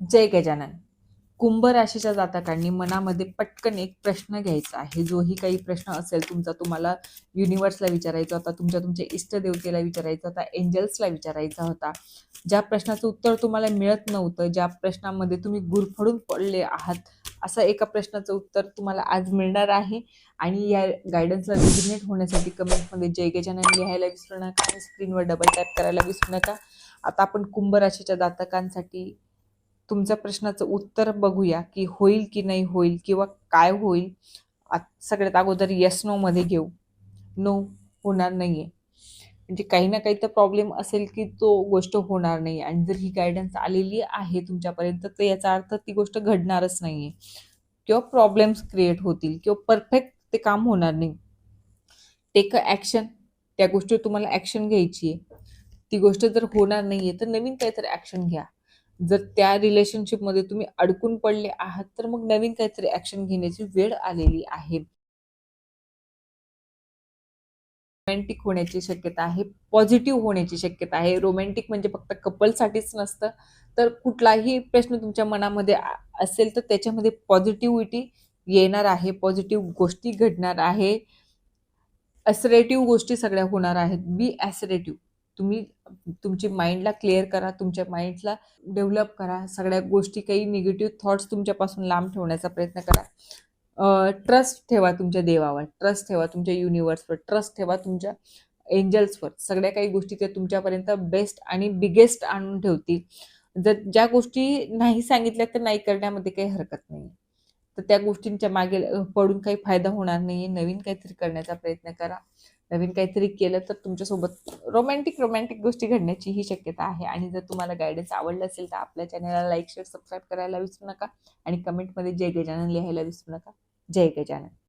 जय गजानन. कुंभ राशीच्या जातकांनी मनामध्ये पटकन एक प्रश्न घ्यायचा आहे. जोही काही प्रश्न असेल तुमचा, तुम्हाला युनिव्हर्सला विचारायचा होता, तुमच्या इष्टदेवतेला विचारायचा होता, एंजल्सला विचारायचा होता. ज्या प्रश्नाचं उत्तर तुम्हाला मिळत नव्हतं, ज्या प्रश्नामध्ये तुम्ही गुरफडून पडले आहात, असं एका प्रश्नाचं उत्तर तुम्हाला आज मिळणार आहे. आणि या गायडन्सला रेझिनेट होण्यासाठी कमेंटमध्ये जय गजानन लिहायला विसरू नका आणि स्क्रीनवर डबल टॅप करायला विसरू नका. आता आपण कुंभ राशीच्या जातकांसाठी तुमच्या प्रश्नाचं उत्तर बघूया की होईल की नाही होईल किंवा काय होईल. सगळ्यात अगोदर येस नो मध्ये घेऊ. नो, होणार नाहीये. म्हणजे काही ना काही तर प्रॉब्लेम असेल की तो गोष्ट होणार नाही, आणि जर ही गायडन्स आलेली आहे तुमच्यापर्यंत तर याचा अर्थ ती गोष्ट घडणारच नाहीये, किंवा प्रॉब्लेम्स क्रिएट होतील किंवा परफेक्ट ते काम होणार नाही. Take a action. त्या गोष्टीवर तुम्हाला ऍक्शन घ्यायची आहे. ती गोष्ट जर होणार नाहीये तर नवीन काहीतरी ऍक्शन घ्या. जर त्या रिलेशनशिपमध्ये तुम्ही अडकून पडले आहात तर मग नवीन काहीतरी ऍक्शन घेण्याची वेळ आलेली आहे. रोमॅन्टिक होण्याची शक्यता आहे, पॉझिटिव्ह होण्याची शक्यता आहे. रोमॅन्टिक म्हणजे फक्त कपलसाठीच नसतं, तर कुठलाही प्रश्न तुमच्या मनामध्ये असेल तर त्याच्यामध्ये पॉझिटिव्हिटी येणार आहे, पॉझिटिव्ह गोष्टी घडणार आहे. असरेटिव्ह गोष्टी सगळ्या होणार आहेत. बी ॲसरेटिव्ह. तुम्ही तुमची माइंडला क्लिअर करा, तुमच्या माइंडला डेव्हलप करा. सगळ्या गोष्टी, काही निगेटिव्ह थॉट्स तुमच्यापासून लांब ठेवण्याचा प्रयत्न करा. ट्रस्ट ठेवा तुमच्या देवावर, ट्रस्ट ठेवा तुमच्या युनिव्हर्सवर, ट्रस्ट ठेवा तुमच्या एंजल्सवर. सगळ्या काही गोष्टी ते तुमच्यापर्यंत बेस्ट आणि बिगेस्ट आणून ठेवतील. जर ज्या गोष्टी नाही सांगितल्या तर नाही करण्यामध्ये काही हरकत नाही. तर त्या गोष्टींच्या मागे पडून काही फायदा होणार नाहीये. नवीन काहीतरी करण्याचा प्रयत्न करा. नवीन काहीतरी केलं तर तुमच्यासोबत रोमॅन्टिक रोमॅन्टिक गोष्टी घडण्याची ही शक्यता आहे. आणि जर तुम्हाला गायडन्स आवडलं असेल तर आपल्या चॅनलला लाईक, शेअर, सबस्क्राईब करायला विसरू नका. आणि कमेंटमध्ये जय गजानन लिहायला विसरू नका. जय गजानन.